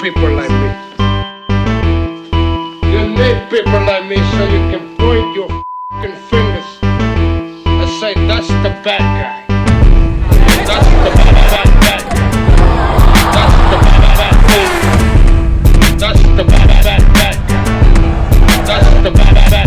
people like me. You need people like me so you can point your f***ing fingers and say, that's the bad guy. That's the bad guy. That's the bad guy. That's the bad guy. That's the bad guy.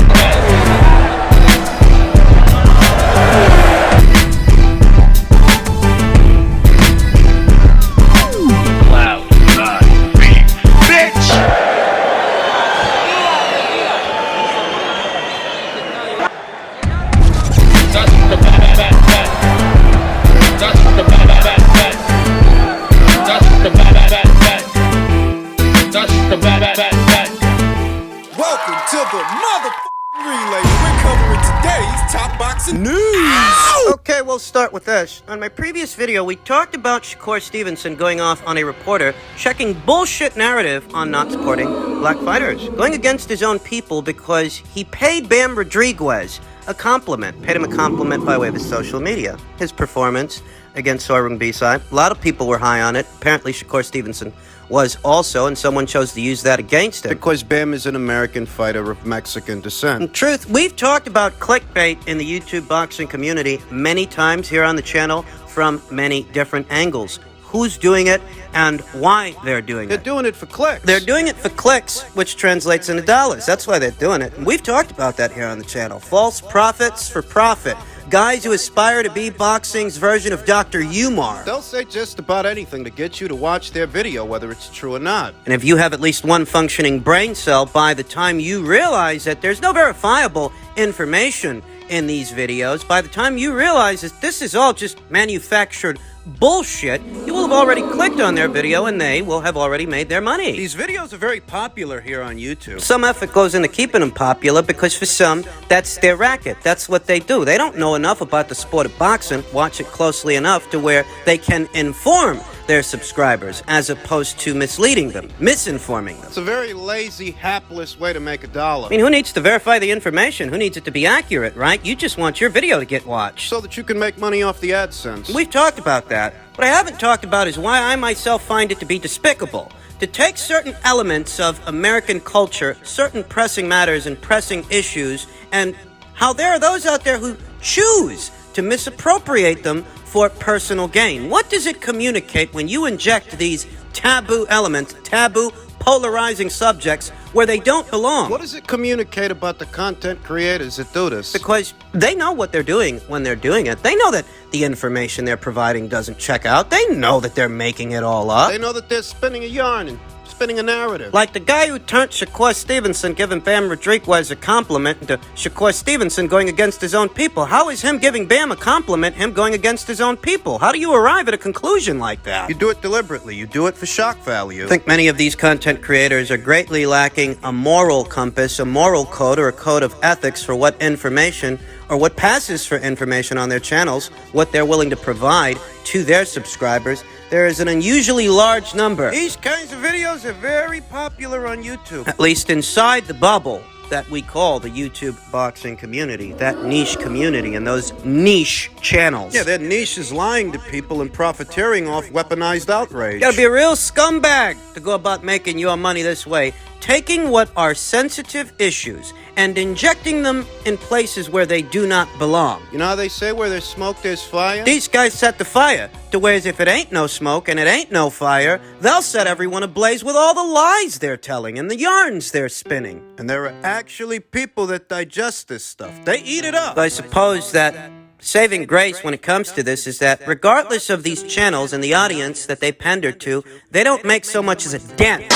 Welcome to the motherfucking relay. We're covering today's top boxing news. Ow! Okay, we'll start with this. On my previous video, we talked about Shakur Stevenson going off on a reporter, checking bullshit narrative on not supporting black fighters, going against his own people because he paid Bam Rodriguez a compliment, paid him a compliment by way of his social media. His performance against Soirung Bisai, a lot of people were high on it. Apparently Shakur Stevenson was also, and someone chose to use that against him. Because Bam is an American fighter of Mexican descent. In truth, we've talked about clickbait in the YouTube boxing community many times here on the channel from many different angles. Who's doing it and why they're doing it. They're doing it for clicks. They're doing it for clicks, which translates into dollars. That's why they're doing it. And we've talked about that here on the channel. False prophets for profit. Guys who aspire to be boxing's version of Dr. Umar. They'll say just about anything to get you to watch their video, whether it's true or not. And if you have at least one functioning brain cell, by the time you realize that there's no verifiable information in these videos, by the time you realize that this is all just manufactured bullshit, you will have already clicked on their video and they will have already made their money. These videos are very popular here on YouTube. Some effort goes into keeping them popular because for some, that's their racket. That's what they do. They don't know enough about the sport of boxing, watch it closely enough to where they can inform their subscribers as opposed to misleading them, misinforming them. It's a very lazy, hapless way to make a dollar. I mean, who needs to verify the information? Who needs it to be accurate, right? You just want your video to get watched. So that you can make money off the AdSense. We've talked about that. What I haven't talked about is why I myself find it to be despicable to take certain elements of American culture, certain pressing matters and pressing issues, and how there are those out there who choose to misappropriate them for personal gain. What does it communicate when you inject these taboo elements, taboo polarizing subjects where they don't belong? What does it communicate about the content creators that do this? Because they know what they're doing when they're doing it. They know that the information they're providing doesn't check out. They know that they're making it all up. They know that they're spinning a yarn and spinning a narrative. Like the guy who turned Shakur Stevenson giving Bam Rodriguez a compliment into Shakur Stevenson going against his own people. How is him giving Bam a compliment him going against his own people? How do you arrive at a conclusion like that? You do it deliberately. You do it for shock value. I think many of these content creators are greatly lacking a moral compass, a moral code, or a code of ethics for what information or what passes for information on their channels, what they're willing to provide to their subscribers. There is an unusually large number. These kinds of videos are very popular on YouTube. At least inside the bubble that we call the YouTube boxing community, that niche community and those niche channels. Yeah, their niche is lying to people and profiteering off weaponized outrage. You gotta be a real scumbag to go about making your money this way, taking what are sensitive issues and injecting them in places where they do not belong. You know how they say where there's smoke, there's fire? These guys set the fire to whereas if it ain't no smoke and it ain't no fire, they'll set everyone ablaze with all the lies they're telling and the yarns they're spinning. And there are actually people that digest this stuff. They eat it up. I suppose that saving grace when it comes to this is that regardless of these channels and the audience that they pander to, they don't make so much as a dent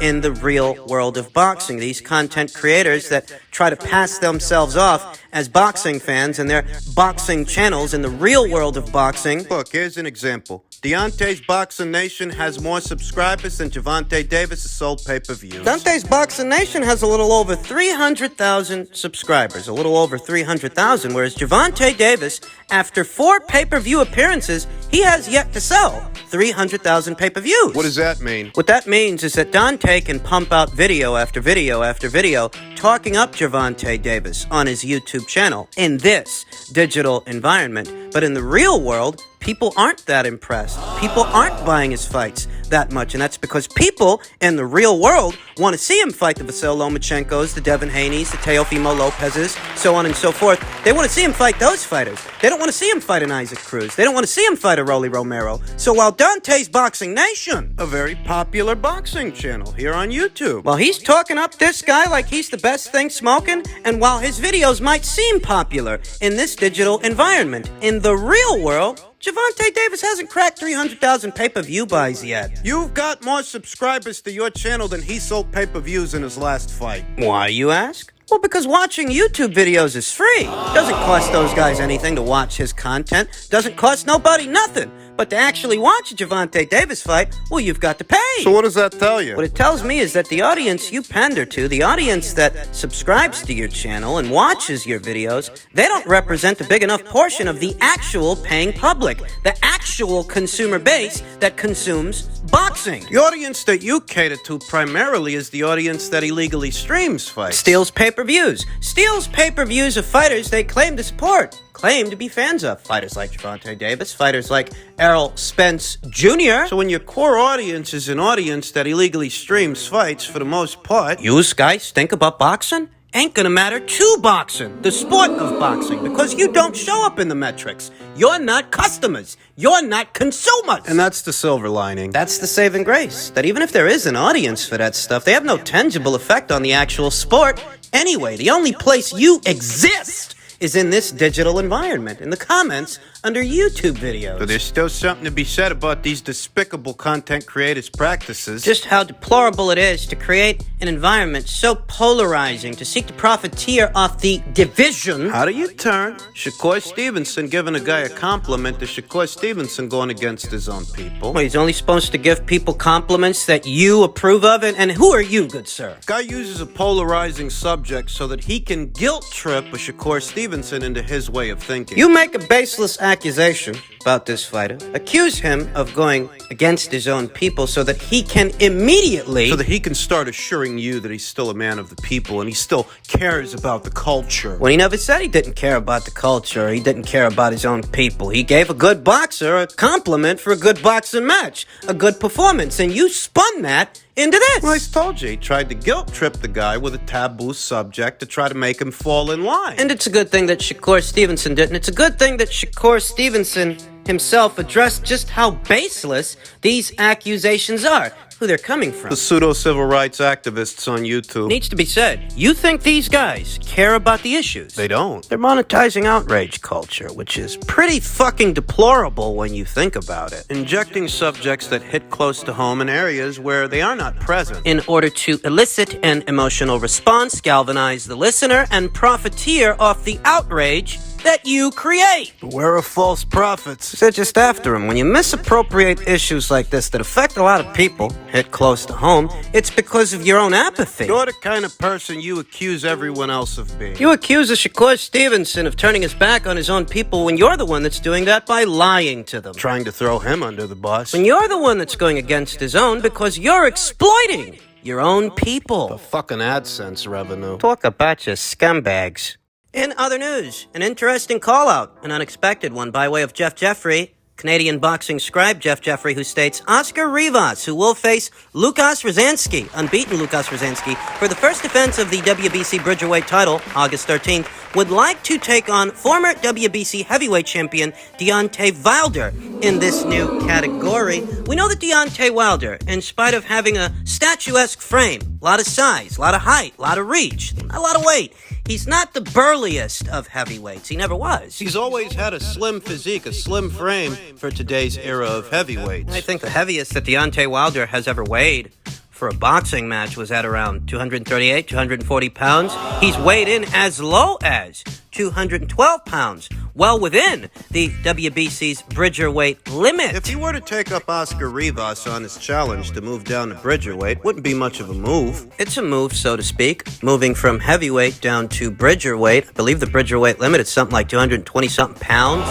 in the real world of boxing. These content creators that try to pass themselves off as boxing fans and their boxing channels in the real world of boxing. Look, here's an example. Deontay's Boxing Nation has more subscribers than Gervonta Davis has sold pay-per-views. Deontay's Boxing Nation has a little over 300,000 subscribers, a little over 300,000, whereas Gervonta Davis, after 4 pay-per-view appearances, he has yet to sell 300,000 pay-per-views. What does that mean? What that means is that Dante can pump out video after video after video talking up Gervonta Davis on his YouTube channel in this digital environment. But in the real world, people aren't that impressed. People aren't buying his fights that much, and that's because people in the real world want to see him fight the Vasyl Lomachenkos, the Devin Haney's, the Teofimo Lopez's, so on and so forth. They want to see him fight those fighters. They don't want to see him fight an Isaac Cruz. They don't want to see him fight a Rolly Romero. So while Dante's Boxing Nation, A very popular boxing channel here on YouTube. while he's talking up this guy like he's the best thing smoking, and while his videos might seem popular in this digital environment, in the real world, Gervonta Davis hasn't cracked 300,000 pay-per-view buys yet. You've got more subscribers to your channel than he sold pay-per-views in his last fight. Why, you ask? Well, because watching YouTube videos is free. Doesn't cost those guys anything to watch his content. Doesn't cost nobody nothing. But to actually watch a Gervonta Davis fight, well, you've got to pay. So what does that tell you? What it tells me is that the audience you pander to, the audience that subscribes to your channel and watches your videos, they don't represent a big enough portion of the actual paying public, the actual consumer base that consumes boxing. The audience that you cater to primarily is the audience that illegally streams fights. Steals pay-per-views. Steals pay-per-views of fighters they claim to support, claim to be fans of. Fighters like Gervonta Davis, fighters like Errol Spence Jr. So when your core audience is an audience that illegally streams fights for the most part, You guys think about boxing? Ain't gonna matter to boxing, the sport of boxing, because you don't show up in the metrics. You're not customers. You're not consumers. and that's the silver lining. That's the saving grace, that even if there is an audience for that stuff, they have no tangible effect on the actual sport. Anyway, the only place you exist is in this digital environment, in the comments under YouTube videos. But there's still something to be said about these despicable content creators' practices. Just how deplorable it is to create an environment so polarizing, to seek to profiteer off the division. How do you turn Shakur Stevenson giving a guy a compliment to Shakur Stevenson going against his own people? Well, he's only supposed to give people compliments that you approve of, and who are you, good sir? Guy uses a polarizing subject so that he can guilt trip a Shakur Stevenson into his way of thinking. You make a baseless accusation about this fighter, accuse him of going against his own people so that he can immediately... So that he can start assuring you that he's still a man of the people and he still cares about the culture. When he never said he didn't care about the culture, he didn't care about his own people. He gave a good boxer a compliment for a good boxing match, a good performance, and you spun that into this. Well, I told you, he tried to guilt trip the guy with a taboo subject to try to make him fall in line. And it's a good thing that Shakur Stevenson didn't. It's a good thing that Shakur Stevenson himself addressed just how baseless these accusations are, who they're coming from. The pseudo-civil rights activists on YouTube. Needs to be said, you think these guys care about the issues? They don't. They're monetizing outrage culture, which is pretty fucking deplorable when you think about it. Injecting subjects that hit close to home in areas where they are not present. In order to elicit an emotional response, galvanize the listener, and profiteer off the outrage that you create. Beware of false prophets. They're just after him. When you misappropriate issues like this that affect a lot of people, hit close to home, it's because of your own apathy. You're the kind of person you accuse everyone else of being. You accuse a Shakur Stevenson of turning his back on his own people when you're the one that's doing that by lying to them. Trying to throw him under the bus. When you're the one that's going against his own because you're exploiting your own people. The fucking AdSense revenue. Talk about your scumbags. In other news, an interesting call-out, an unexpected one by way of Jeff Jeffrey, Canadian boxing scribe Jeff Jeffrey, who states Oscar Rivas, who will face Lucas Rozanski, unbeaten Lucas Rozanski, for the first defense of the WBC bridgerweight title, August 13th, would like to take on former WBC heavyweight champion Deontay Wilder in this new category. We know that Deontay Wilder, in spite of having a statuesque frame, a lot of size, a lot of height, a lot of reach, a lot of weight, he's not the burliest of heavyweights. He never was. He's always had a slim physique, a slim frame for today's era of heavyweights. I think the heaviest that Deontay Wilder has ever weighed for a boxing match was at around 238, 240 pounds. He's weighed in as low as 212 pounds, well within the WBC's bridgerweight limit. If you were to take up Oscar Rivas on his challenge to move down to bridgerweight, wouldn't be much of a move. It's a move, so to speak, moving from heavyweight down to bridgerweight. I believe the bridgerweight limit is something like 220-something pounds.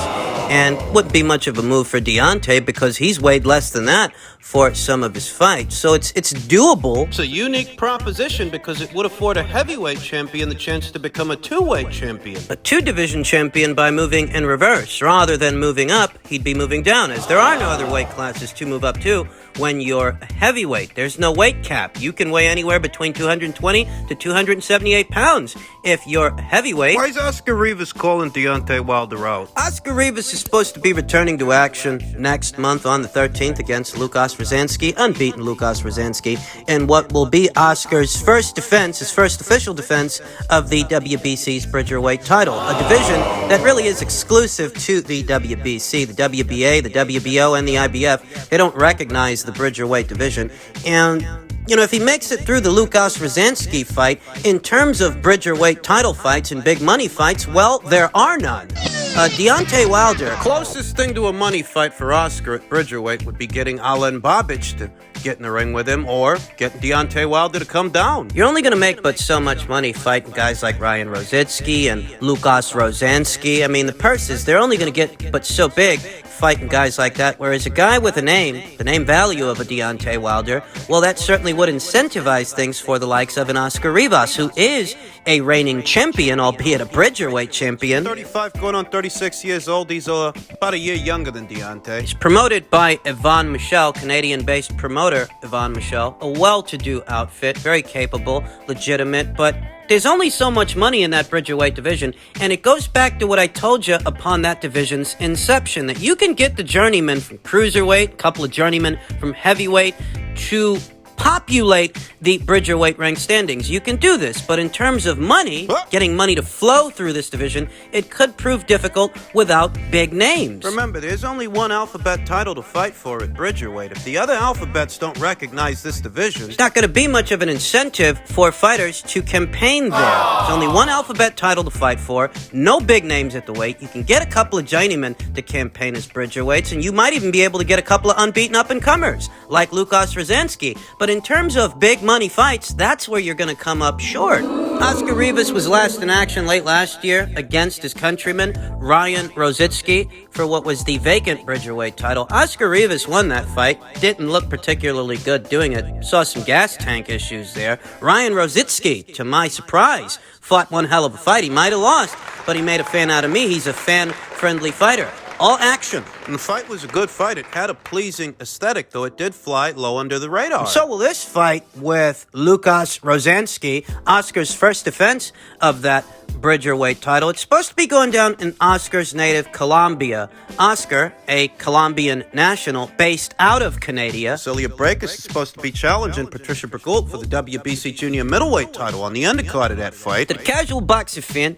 And wouldn't be much of a move for Deontay because he's weighed less than that for some of his fights. So it's doable. It's a unique proposition because it would afford a heavyweight champion the chance to become a two-weight champion. A two-division champion by moving moving in reverse. Rather than moving up, he'd be moving down, as there are no other weight classes to move up to when you're a heavyweight. There's no weight cap. You can weigh anywhere between 220 to 278 pounds if you're a heavyweight. Why is Oscar Rivas calling Deontay Wilder out? Oscar Rivas is supposed to be returning to action next month on the 13th against Lucas Rozanski, unbeaten Lucas Rozanski, in what will be Oscar's first defense, his first official defense of the WBC's bridgerweight title, a division that really is exclusive to the WBC. The WBA, the WBO, and the IBF, they don't recognize the bridgerweight division. And you know, if he makes it through the Lucas Rozanski fight, in terms of bridgerweight title fights and big money fights, well, there are none. Deontay Wilder. Closest thing to a money fight for Oscar at bridgerweight would be getting Alen Babic to get in the ring with him, or getting Deontay Wilder to come down. You're only going to make but so much money fighting guys like Ryan Rozanski and Lucas Rozanski. I mean, the purses, they're only going to get but so big fighting guys like that, whereas a guy with a name, the name value of a Deontay Wilder, well, that certainly would incentivize things for the likes of an Oscar Rivas, who is a reigning champion, albeit a bridgerweight champion. 35 going on 36 years old. He's about a year younger than Deontay. He's promoted by Yvon Michel, Canadian-based promoter Yvon Michel, a well-to-do outfit, very capable, legitimate, but there's only so much money in that bridgerweight division, and it goes back to what I told you upon that division's inception, that you can get the journeyman from cruiserweight, a couple of journeymen from heavyweight, to populate the bridgerweight rank standings. You can do this, but in terms of money, getting money to flow through this division, it could prove difficult without big names. Remember, there's only one alphabet title to fight for at bridgerweight. If the other alphabets don't recognize this division, there's not going to be much of an incentive for fighters to campaign there. There's only one alphabet title to fight for, no big names at the weight. You can get a couple of journeymen to campaign as bridgerweights, and you might even be able to get a couple of unbeaten up-and-comers, like Lucas Rozanski. But in terms of big money fights, that's where you're going to come up short. Oscar Rivas was last in action late last year against his countryman, Ryan Rozanski, for what was the vacant bridgerweight title. Oscar Rivas won that fight. Didn't look particularly good doing it. Saw some gas tank issues there. Ryan Rozanski, to my surprise, fought one hell of a fight. He might have lost, but he made a fan out of me. He's a fan-friendly fighter. All action. And the fight was a good fight. It had a pleasing aesthetic, though it did fly low under the radar. So will this fight with Lucas Rozanski, Oscar's first defense of that bridgerweight title. It's supposed to be going down in Oscar's native Colombia. Oscar, a Colombian national based out of Canada. Celia Breakus is supposed to be challenging Patricia Bergoult for the WBC junior middleweight title on the undercard of that fight. The casual boxer fan,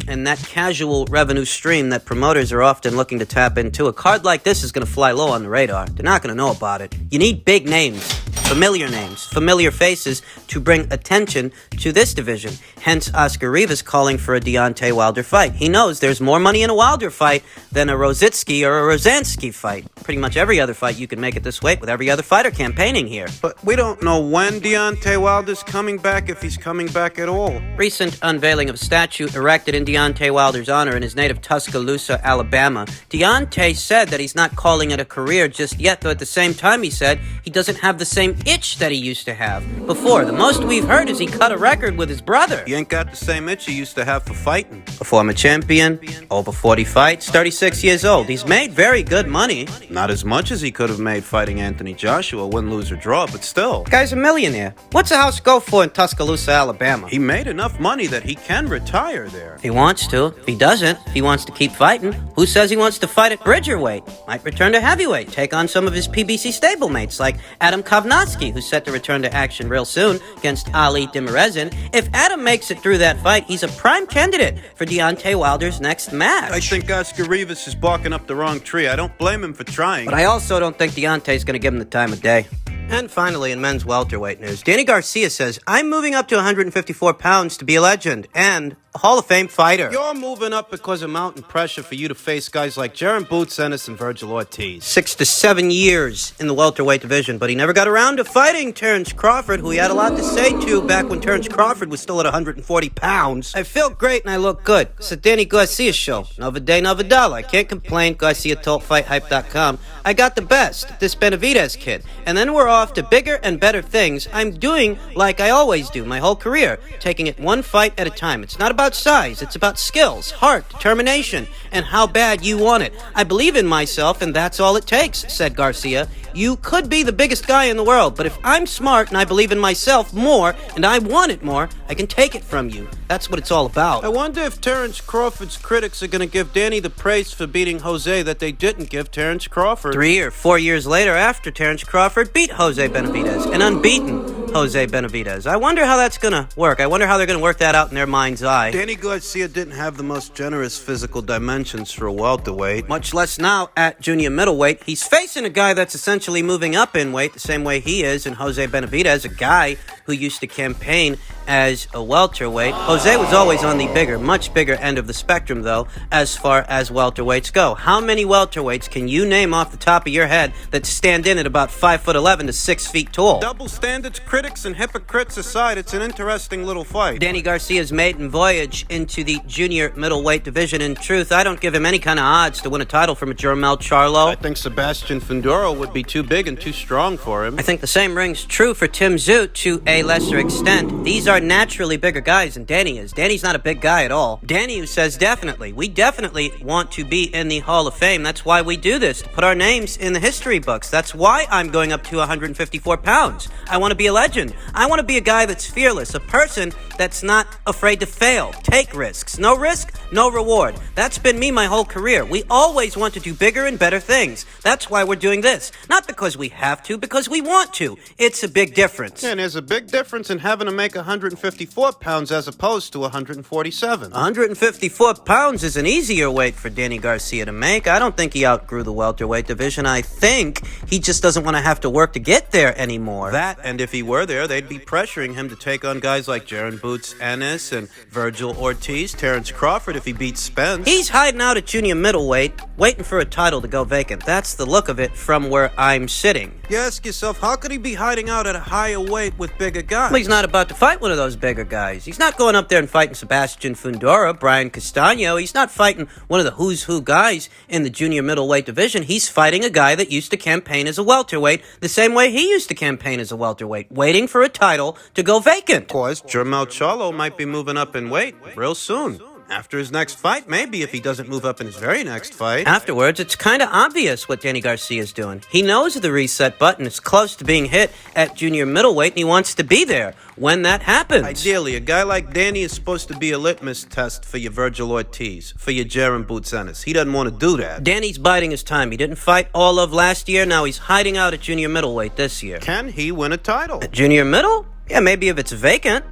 and that casual revenue stream that promoters are often looking to tap into, a card like this is going to fly low on the radar. They're not going to know about it. You need big names, familiar faces to bring attention to this division. Hence, Oscar Rivas calling for a Deontay Wilder fight. He knows there's more money in a Wilder fight than a Rozanski or a Rozanski fight. Pretty much every other fight you can make it this weight with every other fighter campaigning here. But we don't know when Deontay Wilder's coming back, if he's coming back at all. Recent unveiling of a statue erected in Deontay Wilder's honor in his native Tuscaloosa, Alabama. Deontay said that he's not calling it a career just yet, though at the same time he said he doesn't have the same itch that he used to have before. The most we've heard is he cut a record with his brother. He ain't got the same itch he used to have for fighting. A former champion, over 40 fights, 36 years old. He's made very good money. Not as much as he could have made fighting Anthony Joshua, win, lose, or draw, but still. Guy's a millionaire. What's a house go for in Tuscaloosa, Alabama? He made enough money that he can retire there. If he wants to. If he doesn't, if he wants to keep fighting, who says he wants to fight at bridgerweight? Might return to heavyweight, take on some of his PBC stablemates like Adam Kovnatski, who's set to return to action real soon against Ali Demirezin. If Adam makes it through that fight, he's a prime candidate for Deontay Wilder's next match. I think Oscar Rivas is barking up the wrong tree. I don't blame him for trying. But I also don't think Deontay's going to give him the time of day. And finally, in men's welterweight news, Danny Garcia says, I'm moving up to 154 pounds to be a legend and a Hall of Fame fighter. You're moving up because of mounting pressure for you to face guys like Jaron Boots Ennis and Virgil Ortiz. 6 to 7 years in the welterweight division, but he never got around to fighting Terence Crawford, who he had a lot to say to back when Terence Crawford was still at 140 pounds. I feel great and I look good. It's the Danny Garcia show. Another day, another dollar. I can't complain. Garcia told FightHype.com, I got the best, this Benavidez kid. And then we're off to bigger and better things, I'm doing like I always do my whole career, taking it one fight at a time. It's not about size, it's about skills, heart, determination, and how bad you want it. I believe in myself, and that's all it takes, said Garcia. You could be the biggest guy in the world, but if I'm smart and I believe in myself more, and I want it more, I can take it from you. That's what it's all about. I wonder if Terrence Crawford's critics are going to give Danny the praise for beating Jose that they didn't give Terrence Crawford. 3 or 4 years later, after Terrence Crawford beat Jose Benavidez, an unbeaten Jose Benavidez. I wonder how that's going to work. I wonder how they're going to work that out in their mind's eye. Danny Garcia didn't have the most generous physical dimensions for a welterweight. Much less now at junior middleweight. He's facing a guy that's essentially moving up in weight the same way he is, and Jose Benavidez, a guy who used to campaign as a welterweight. Jose was always on the bigger, much bigger end of the spectrum, though, as far as welterweights go. How many welterweights can you name off the top of your head that stand in at about 5'11" to 6 feet tall? Double standards, critics, and hypocrites aside, it's an interesting little fight. Danny Garcia's maiden voyage into the junior middleweight division. In truth, I don't give him any kind of odds to win a title from a Jermel Charlo. I think Sebastian Fundora would be too big and too strong for him. I think the same rings true for Tim Zoot to a lesser extent. These are naturally bigger guys than Danny is. Danny's not a big guy at all. Danny, who says definitely. We definitely want to be in the Hall of Fame. That's why we do this, to put our names in the history books. That's why I'm going up to 154 pounds. I want to be a legend. I want to be a guy that's fearless, a person that's not afraid to fail, take risks. No risk, no reward. That's been me my whole career. We always want to do bigger and better things. That's why we're doing this. Not because we have to, because we want to. It's a big difference. And there's a big difference in having to make 154 pounds as opposed to 147. 154 pounds is an easier weight for Danny Garcia to make. I don't think he outgrew the welterweight division. I think he just doesn't want to have to work to get there anymore. That, and if he were there, they'd be pressuring him to take on guys like Jaron Boots Ennis and Virgil Ortiz, Terrence Crawford if he beats Spence. He's hiding out at junior middleweight, waiting for a title to go vacant. That's the look of it from where I'm sitting. You ask yourself, how could he be hiding out at a higher weight with bigger guys? Well, he's not about to fight one of those bigger guys. He's not going up there and fighting Sebastian Fundora, Brian Castano. He's not fighting one of the who's who guys in the junior middleweight division. He's fighting a guy that used to campaign as a welterweight the same way he used to campaign as a welterweight, waiting for a title to go vacant. Of course, Jermel Charlo might be moving up in weight real soon. After his next fight, maybe, if he doesn't move up in his very next fight. Afterwards, it's kind of obvious what Danny Garcia is doing. He knows the reset button is close to being hit at junior middleweight, and he wants to be there when that happens. Ideally, a guy like Danny is supposed to be a litmus test for your Virgil Ortiz, for your Jaron Boots Ennis. He doesn't want to do that. Danny's biding his time. He didn't fight all of last year. Now he's hiding out at junior middleweight this year. Can he win a title? At junior middle? Yeah, maybe if it's vacant.